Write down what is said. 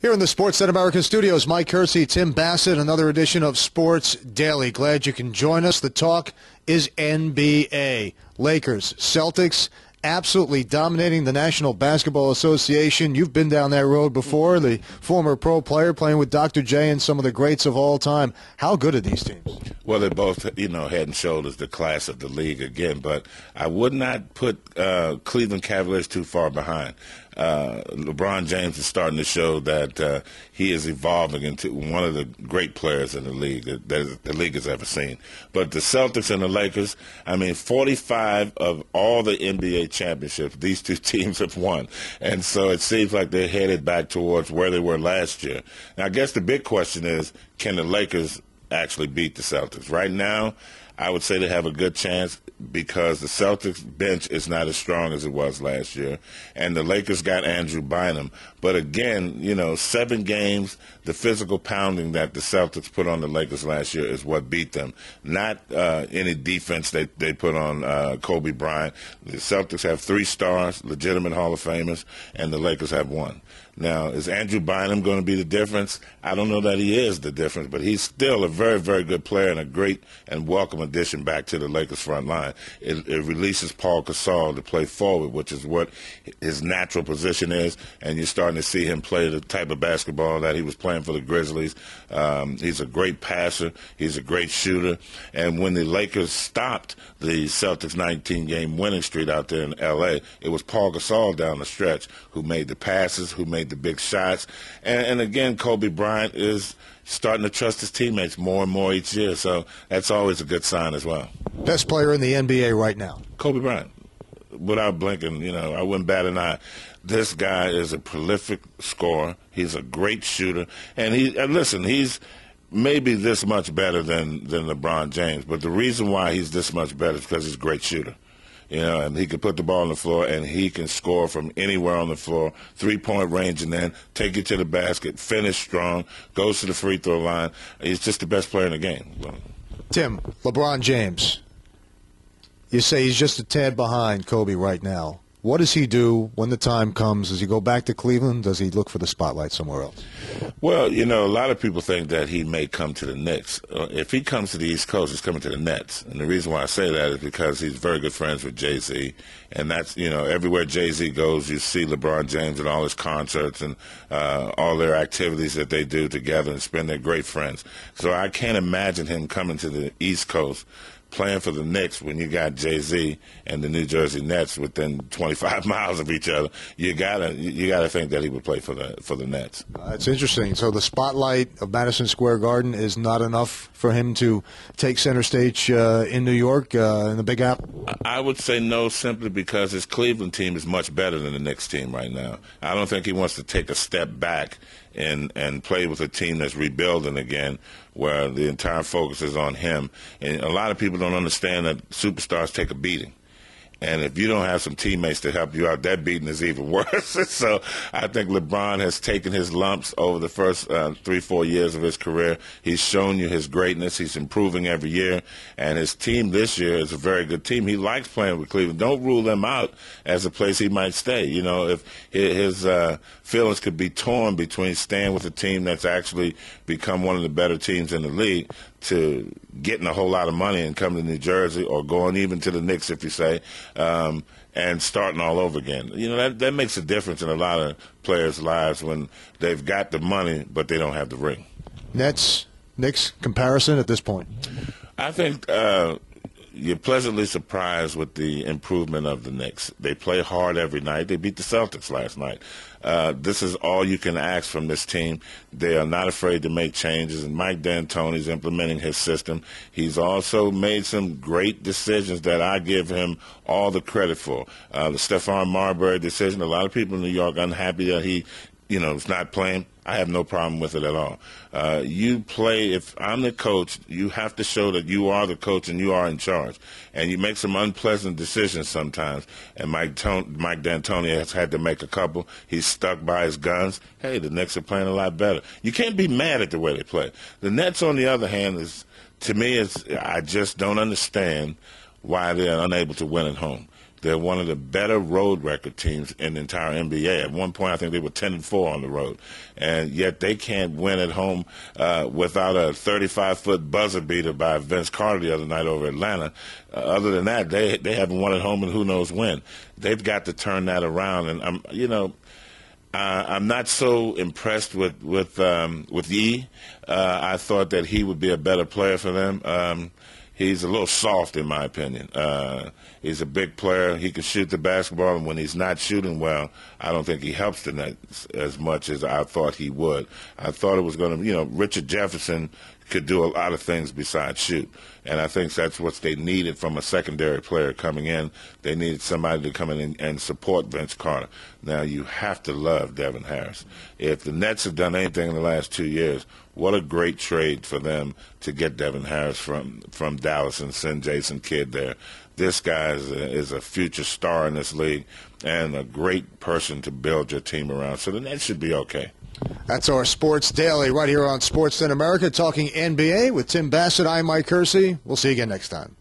Here in the SportsNetAmerica studios, Mike Curci, Tim Bassett, another edition of Sports Daily. Glad you can join us. The talk is NBA. Lakers, Celtics, absolutely dominating the National Basketball Association. You've been down that road before, the former pro player playing with Dr. J and some of the greats of all time. How good are these teams? Well, they're both, head and shoulders the class of the league again, but I would not put Cleveland Cavaliers too far behind. LeBron James is starting to show that he is evolving into one of the great players in the league that the league has ever seen. But the Celtics and the Lakers, 45 of all the NBA championships, these two teams have won. And so it seems like they're headed back towards where they were last year. Now, I guess the big question is, can the Lakers actually beat the Celtics? Right now, I would say they have a good chance because the Celtics bench is not as strong as it was last year, and the Lakers got Andrew Bynum. But again, 7 games, the physical pounding that the Celtics put on the Lakers last year is what beat them, not any defense they put on Kobe Bryant. The Celtics have 3 stars, legitimate Hall of Famers, and the Lakers have 1. Now, is Andrew Bynum going to be the difference? I don't know that he is the difference, but he's still a very, very good player and a great and welcome addition back to the Lakers front line. It releases Paul Gasol to play forward, which is what his natural position is, and you're starting to see him play the type of basketball that he was playing for the Grizzlies. He's a great passer. He's a great shooter. And when the Lakers stopped the Celtics' 19-game winning streak out there in L.A., it was Paul Gasol down the stretch who made the passes, who made the big shots. And again, Kobe Bryant is starting to trust his teammates more and more each year, so that's always a good sign as well. Best player in the NBA right now? Kobe Bryant. Without blinking, I wouldn't bat an eye. This guy is a prolific scorer. He's a great shooter. And he's maybe this much better than LeBron James, but the reason why he's this much better is because he's a great shooter. And he can put the ball on the floor, and he can score from anywhere on the floor, 3-point range, and then take it to the basket, finish strong, goes to the free throw line. He's just the best player in the game. Tim, LeBron James, you say he's just a tad behind Kobe right now. What does he do when the time comes? Does he go back to Cleveland? Does he look for the spotlight somewhere else? Well, a lot of people think that he may come to the Knicks. If he comes to the East Coast, he's coming to the Nets. And the reason why I say that is because he's very good friends with Jay-Z. And that's, everywhere Jay-Z goes, you see LeBron James at all his concerts and all their activities that they do together and spend. They're great friends. So I can't imagine him coming to the East Coast playing for the Knicks when you got Jay-Z and the New Jersey Nets within 25 miles of each other. You gotta think that he would play for the Nets. It's interesting. So the spotlight of Madison Square Garden is not enough for him to take center stage in New York, in the Big Apple? I would say no, simply because his Cleveland team is much better than the Knicks team right now. I don't think he wants to take a step back and play with a team that's rebuilding again, where the entire focus is on him. And a lot of people don't understand that superstars take a beating. And if you don't have some teammates to help you out, that beating is even worse. So I think LeBron has taken his lumps over the first 3-4 years of his career. He's shown you his greatness. He's improving every year. And his team this year is a very good team. He likes playing with Cleveland. Don't rule them out as a place he might stay. If his feelings could be torn between staying with a team that's actually become one of the better teams in the league to getting a whole lot of money and coming to New Jersey, or going even to the Knicks, if you say, and starting all over again. That makes a difference in a lot of players' lives when they've got the money but they don't have the ring. Knicks comparison at this point? I think you're pleasantly surprised with the improvement of the Knicks. They play hard every night. They beat the Celtics last night. This is all you can ask from this team. They are not afraid to make changes, and Mike D'Antoni's implementing his system. He's also made some great decisions that I give him all the credit for. The Stephon Marbury decision, a lot of people in New York are unhappy that he is not playing. I have no problem with it at all. You play, if I'm the coach, you have to show that you are the coach and you are in charge. And you make some unpleasant decisions sometimes. And Mike D'Antoni has had to make a couple. He's stuck by his guns. Hey, the Knicks are playing a lot better. You can't be mad at the way they play. The Nets, on the other hand, I just don't understand why they're unable to win at home. They're one of the better road record teams in the entire NBA. At one point, I think they were 10-4 on the road, and yet they can't win at home without a 35-foot buzzer beater by Vince Carter the other night over Atlanta. Other than that, they haven't won at home in who knows when. They've got to turn that around, and I'm not so impressed with Yee. I thought that he would be a better player for them. He's a little soft, in my opinion. He's a big player. He can shoot the basketball, and when he's not shooting well, I don't think he helps the Nets as much as I thought he would. I thought it was going to, Richard Jefferson could do a lot of things besides shoot, and I think that's what they needed from a secondary player coming in. They needed somebody to come in and support Vince Carter. Now, you have to love Devin Harris. If the Nets have done anything in the last 2 years, what a great trade for them to get Devin Harris from Dallas and send Jason Kidd there. This guy is a future star in this league and a great person to build your team around. So the Nets should be okay. That's our Sports Daily right here on Sports Net America, talking NBA with Tim Bassett. I'm Mike Curci. We'll see you again next time.